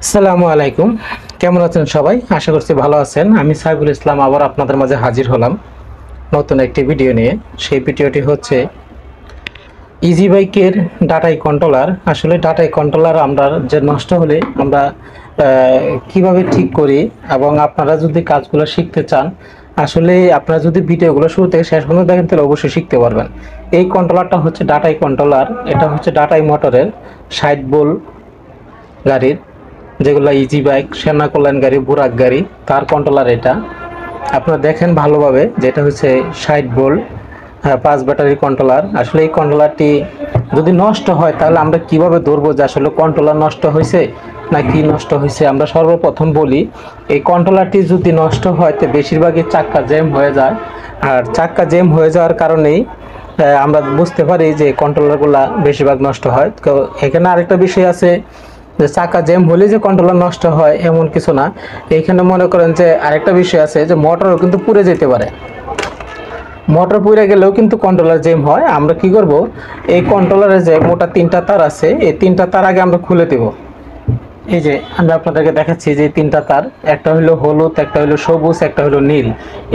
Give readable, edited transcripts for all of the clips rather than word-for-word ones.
আসসালামু আলাইকুম। কেমন আছেন সবাই? আশা করছি ভালো আছেন। আমি সাইফুল ইসলাম আবার আপনাদের মাঝে হাজির হলাম নতুন একটি ভিডিও নিয়ে। সেই ভিডিওটি হচ্ছে ইজি বাইকের ডাটাই কন্ট্রোলার। আসলে ডাটাই কন্ট্রোলার আমরা যে নষ্ট হলে আমরা কিভাবে ঠিক করি, এবং আপনারা যদি কাজগুলো শিখতে চান, আসলে আপনারা যদি ভিডিওগুলো শুরু থেকে শেষ পর্যন্ত দেখেন তাহলে অবশ্যই শিখতে পারবেন। এই কন্ট্রোলারটা হচ্ছে ডাটাই কন্ট্রোলার। এটা হচ্ছে ডাটাই মোটরের 60 ভোল্ট গাড়ির, যেগুলো ইজি বাইক, সেনা কল্যাণ গাড়ি, বুরাক গাড়ি, তার কন্ট্রোলার এটা। আপনারা দেখেন ভালোভাবে, যেটা হচ্ছে 60 ভোল্ট 5 ব্যাটারি কন্ট্রোলার। আসলে এই কন্ট্রোলারটি যদি নষ্ট হয় তাহলে আমরা কিভাবে ধরবো যে আসলে কন্ট্রোলার নষ্ট হয়েছে না কি নষ্ট হয়েছে। আমরা সর্বপ্রথম বলি, এই কন্ট্রোলারটি যদি নষ্ট হয় তো বেশিরভাগই চাক্কা জ্যাম হয়ে যায়। আর চাক্কা জ্যাম হয়ে যাওয়ার কারণেই আমরা বুঝতে পারি যে কন্ট্রোলারগুলা বেশিরভাগ নষ্ট হয়। তো এখানে আরেকটা বিষয় আছে যে চাকা জ্যাম হলে যে কন্ট্রোলার নষ্ট হয় এমন কিছু না। এইখানে মনে করেন যে আরেকটা বিষয় আছে যে মোটরও কিন্তু পুড়ে যেতে পারে। মোটর পুড়ে গেলেও কিন্তু কন্ট্রোলার জ্যাম হয়। আমরা কি করব, এই কন্ট্রোলারে যে মোটা 3টা তার আছে, এই 3টা তার আগে আমরা খুলে দেব। এই যে আমি আপনাদেরকে দেখাচ্ছি যে 3টা তার, একটা হলো হলুদ, একটা হলো সবুজ, একটা হলো নীল।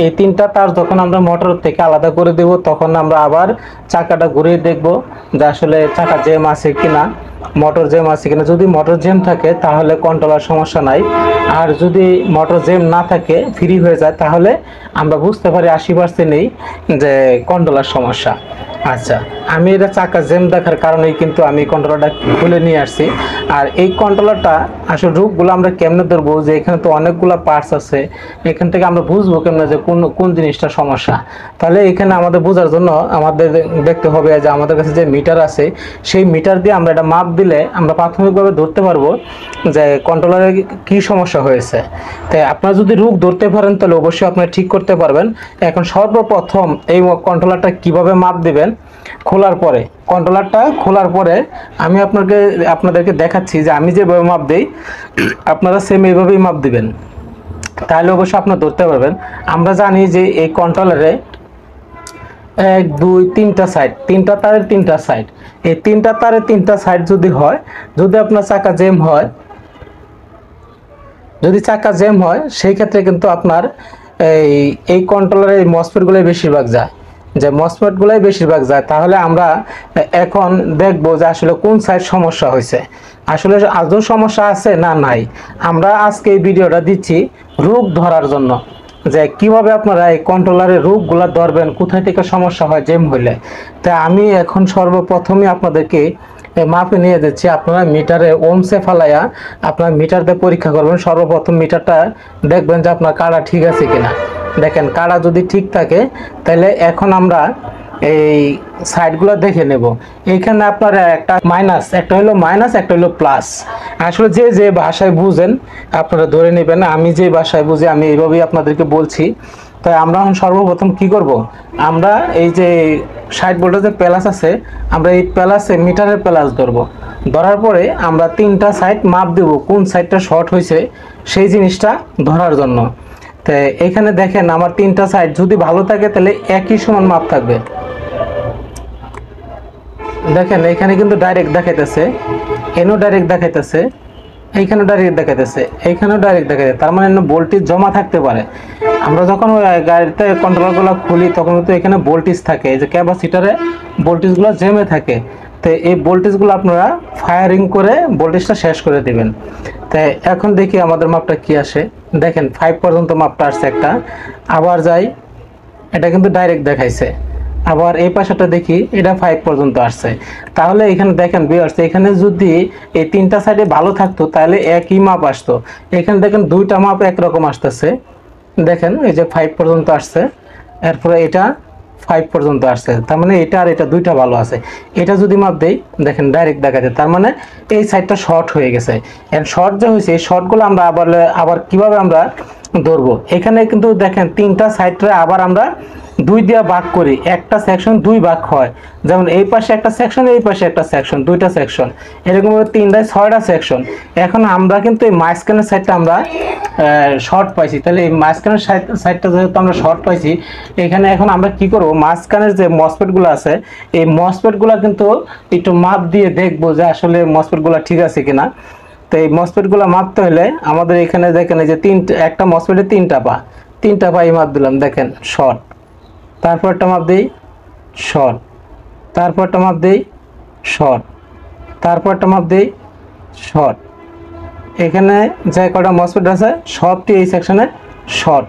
এই 3টা তার যখন আমরা মোটর থেকে আলাদা করে দেব, তখন আমরা আবার চাকাটা ঘুরিয়ে দেখব যে আসলে চাকা জ্যাম আছে কিনা, মোটর জ্যাম আছে কিনা। যদি মোটর জ্যাম থাকে তাহলে কন্ট্রোলার সমস্যা নাই। আর যদি মোটর জ্যাম না থাকে, ফ্রি হয়ে যায়, তাহলে আমরা বুঝতে পারি 80%ই যে কন্ট্রোলার সমস্যা। আচ্ছা, আমি এটা চাকা জ্যাম দেখার কারণেই কিন্তু আমি কন্ট্রোলারটা খুলে নিয়ে আসছি। আর এই কন্ট্রোলারটা আসলে রূপগুলো আমরা কেমনে ধরবো, যে এখানে তো অনেকগুলো পার্টস আছে, এখান থেকে আমরা বুঝবো কেমনে যে কোন কোন জিনিসটা সমস্যা। তাহলে এখানে আমাদের বোঝার জন্য আমাদের দেখতে হবে যে আমাদের কাছে যে মিটার আছে, সেই মিটার দিয়ে আমরা এটা মাপ দিলে আমরা প্রাথমিকভাবে ধরতে পারবো যে কন্ট্রোলারে কি সমস্যা হয়েছে। তাই আপনারা যদি রূপ ধরতে পারেন তাহলে অবশ্যই আপনারা ঠিক করতে পারবেন। এখন সর্বপ্রথম এই কন্ট্রোলারটা কিভাবে মাপ দিবেন, খোলার পরে, কন্ট্রোলারটা খোলার পরে আমি আপনাদেরকে দেখাচ্ছি যে আমি যেভাবে মাপ দিই আপনারা সেম এইভাবেই মাপ দিবেন, তাহলে অবশ্যই আপনারা ধরতে পারবেন। আমরা জানি যে এই কন্ট্রোলারে 1 2 3টা সাইড, 3টা তারের 3টা সাইড। এই 3টা তারের 3টা সাইড যদি হয়, যদি আপনার চাকা জ্যাম হয়, যদি চাকা জ্যাম হয় সেই ক্ষেত্রে কিন্তু আপনার এই কন্ট্রোলারের এই মসফেটগুলোই বেশিরভাগ যায়, যে মসফেটগুলোই বেশিরভাগ যায়। তাহলে আমরা এখন দেখব যে আসলে কোন সাইড সমস্যা হয়েছে, আসলে আদৌ সমস্যা আছে না নাই। আমরা আজকে এই ভিডিওটা দিচ্ছি রূপ ধরার জন্য, যে কিভাবে আপনারা এই কন্ট্রোলারের রূপগুলো ধরবেন, কোথায় থেকে সমস্যা হয় জ্যাম হইলে। তাই আমি এখন সর্বপ্রথমে আপনাদেরকে মাপে নিয়ে যাচ্ছি। আপনারা মিটারে ওমসে ফালাইয়া আপনারা মিটার দিয়ে পরীক্ষা করবেন। সর্বপ্রথম মিটারটা দেখবেন যে আপনার কাড়া ঠিক আছে কিনা। দেখেন কাড়া যদি ঠিক থাকে তাহলে এখন আমরা এই সাইডগুলো দেখে নেব। এইখানে আপনারা একটা মাইনাস, একটা হলো মাইনাস, একটা হলো প্লাস। আসলে যে যে ভাষায় বুঝেন আপনারা ধরে নেবেন। আমি যে ভাষায় বুঝি আমি এইভাবেই আপনাদেরকে বলছি। তাই আমরা এখন সর্বপ্রথম কি করব, আমরা এই যে 60 ভোল্টের যে প্লাস আছে, আমরা এই প্লাসে মিটারের প্লাস ধরবো। ধরার পরে আমরা 3টা সাইড মাপ দেব, কোন সাইডটা শর্ট হয়েছে সেই জিনিসটা ধরার জন্য। তো এখানে দেখেন আমার 3টা সাইড যদি ভালো থাকে তাহলে একই সমান মাপ থাকবে। দেখেন এখানে কিন্তু ডাইরেক্ট দেখাইতেছে, এনও ডাইরেক্ট দেখাইতেছে, এইখানেও ডাইরেক্ট দেখাইতেছে, এইখানেও ডাইরেক্ট দেখাইতেছে। তার মানে ভোল্টেজ জমা থাকতে পারে। আমরা যখন গাড়িতে কন্ট্রোলারগুলো খুলি তখন কিন্তু এখানে ভোল্টেজ থাকে, এই যে ক্যাপাসিটারে ভোল্টেজগুলো জমে থাকে। তো এই ভোল্টেজগুলো আপনারা ফায়ারিং করে ভোল্টেজটা শেষ করে দিবেন। তাই এখন দেখি আমাদের মাপটা কি আসে। দেখেন 5 পর্যন্ত মাপটা আসছে একটা। আবার যাই, এটা কিন্তু ডাইরেক্ট দেখাইছে। আবার এই পাশাটা দেখি, এটা 5 পর্যন্ত আসছে। তাহলে এখানে দেখেন ভিউয়ার্স, এখানে যদি এই 3টা সাইডে ভালো থাকতো তাহলে একই মাপ আসতো। এখানে দেখেন 2টা মাপ একরকম আসতেছে। দেখেন এই যে 5 পর্যন্ত আসছে, এরপরে এটা 5 পর্যন্ত আসছে। তার মানে এটা আর এটা 2টা ভালো আছে। এটা যদি মাপ দেই দেখেন ডাইরেক্ট দেখা যায়, তার মানে এই সাইডটা শর্ট হয়ে গেছে। এন্ড শর্ট যে হয়েছে এই শর্টগুলো আমরা আবার কিভাবে আমরা ধরবো। এখানে কিন্তু দেখেন 3টা সাইডে আবার আমরা 2 দিয়ে ভাগ করি, একটা সেকশন 2 ভাগ হয়। যেমন এই পাশে একটা সেকশন, এই পাশে একটা সেকশন, 2টা সেকশন, এরকম 3টায় 6টা সেকশন। এখন আমরা কিন্তু এই মাঝখানের সাইডটা আমরা শর্ট পাইছি। তাহলে এই মাঝখানের সাইডটা যেহেতু আমরা শর্ট পাইছি, এখানে এখন আমরা কি করব, মাঝখানের যে মসফেটগুলো আছে এই মসফেটগুলো কিন্তু একটু মাপ দিয়ে দেখবো যে আসলে মসফেটগুলো ঠিক আছে কিনা। তো এই মসফেটগুলো মাপতে হলে আমাদের এখানে দেখেন এই যে একটা মসফেটে তিনটা পা মাপ দিলাম, দেখেন শর্ট, তারপরটা মাপ দিই শর্ট, তারপরটা মাপ দিই শর্ট, তারপরটা মাপ দিই শর্ট। এখানে যে কটা মসফেট আছে সবটি এই সেকশনে শর্ট।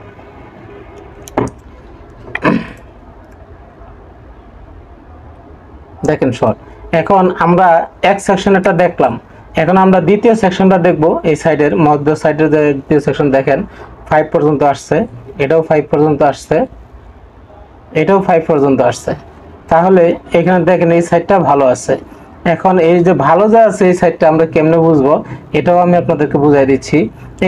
দেখেন শর্ট। এখন আমরা এক সেকশনটা দেখলাম, এখন আমরা দ্বিতীয় সেকশনটা দেখব। এই সাইডের মধ্য সাইডের যে দ্বিতীয় সেকশন দেখেন 5 পর্যন্ত আসছে, এটাও 5 পর্যন্ত আসছে, এটাও 5 পর্যন্ত আসছে। তাহলে এখানে দেখেন এই সাইডটা ভালো আছে। এখন এই যে ভালো যা আছে এই সাইডটা আমরা কেমনে বুঝবো এটাও আমি আপনাদেরকে বুঝাই দিচ্ছি।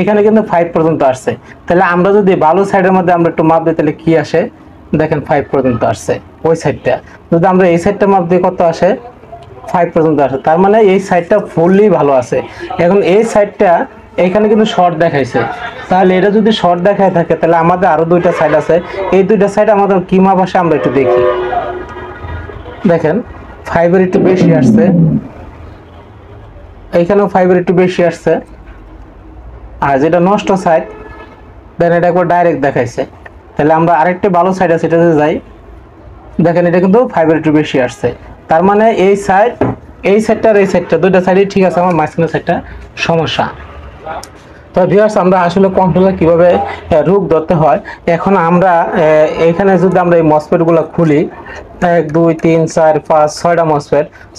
এখানে কিন্তু 5 পর্যন্ত আসছে, তাহলে আমরা যদি ভালো সাইডের মধ্যে আমরা একটু মাপ দিই তাহলে কি আসে, দেখেন 5 পর্যন্ত আসছে ওই সাইডটা। যদি আমরা এই সাইডটা মাপ দিই কত আসে, 5 পর্যন্ত আসে, তার মানে এই সাইডটা ফুললি ভালো আছে। এখন এই সাইডটা এখানে কিন্তু শর্ট দেখাইছে, তাহলে এটা যদি শর্ট দেখায় থাকে তাহলে আমাদের আরো দুইটা সাইড আছে, এই দুইটা সাইড আমাদের কি মাপ আসে আমরা একটু দেখি। দেখেন 5 এর একটু বেশি আসছে, এইখানেও 5 এর একটু বেশি আসছে, আর যেটা নষ্ট সাইড দেন এটা একবার ডাইরেক্ট দেখাইছে। তাহলে আমরা আরেকটা ভালো সাইড আছে এটাতে যাই, দেখেন এটা কিন্তু 5 এর একটু বেশি আসছে। তার মানে এই সাইডটা আর এই সাইডটা দুইটা সাইডই ঠিক আছে, আমার মাঝখানের সাইডটা সমস্যা। তো ভিউয়ার্স আমরা আসলে কন্ট্রোলার কিভাবে রূপ ধরতে হয়, এখন আমরা এখানে যদি আমরা এই মসফেটগুলো খুলি 1 2 3 4 5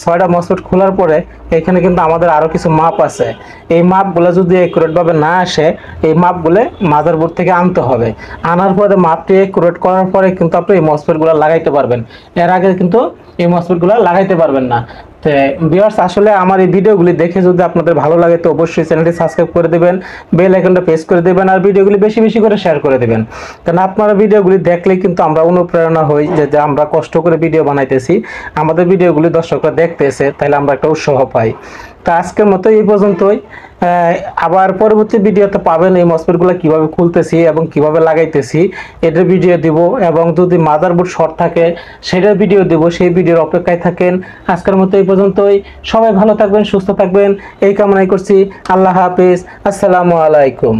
6টা মসফেট খোলার পরে এখানে কিন্তু আমাদের আরো কিছু মাপ আছে। এই মাপগুলো যদি একুরেট ভাবে না আসে এই মাপগুলো মাদারবোর্ড থেকে আনতে হবে, আনার পরে মাপটি একুরেট করার পরে কিন্তু আপনি এই মসফেটগুলো লাগাইতে পারবেন, এর আগে কিন্তু এই মসফেটগুলো লাগাইতে পারবেন না। তো ভিউয়ার্স আসলে আমার এই ভিডিওগুলি দেখে যদি আপনাদের ভালো লাগে তো অবশ্যই চ্যানেলটি সাবস্ক্রাইব করে দিবেন, বেল আইকনটা প্রেস করে দিবেন, আর ভিডিওগুলি বেশি বেশি করে শেয়ার করে দিবেন। কারণ আপনারা ভিডিওগুলি দেখলে কিন্তু আমরা অনুপ্রেরণা হই যে আমরা কষ্ট করে ভিডিও বানাইতেছি, আমাদের ভিডিওগুলি দর্শকরা দেখতেছে, তাহলে আমরা একটা উৎসাহ পাই। তো আজকের মতো এই পর্যন্তই, আবার পরবর্তী ভিডিওতে পাবেন এই মসফেটগুলো কিভাবে খুলতেছি এবং কিভাবে লাগাইতেছি এটার ভিডিও দিব, এবং যদি মাদারবোর্ড শর্ট থাকে সেটার ভিডিও দিব, সেই ভিডিওর অপেক্ষায় থাকেন। আজকের মতো এই পর্যন্তই, সবাই ভালো থাকবেন, সুস্থ থাকবেন এই কামনাই করছি। আল্লাহ হাফেজ, আসসালামু আলাইকুম।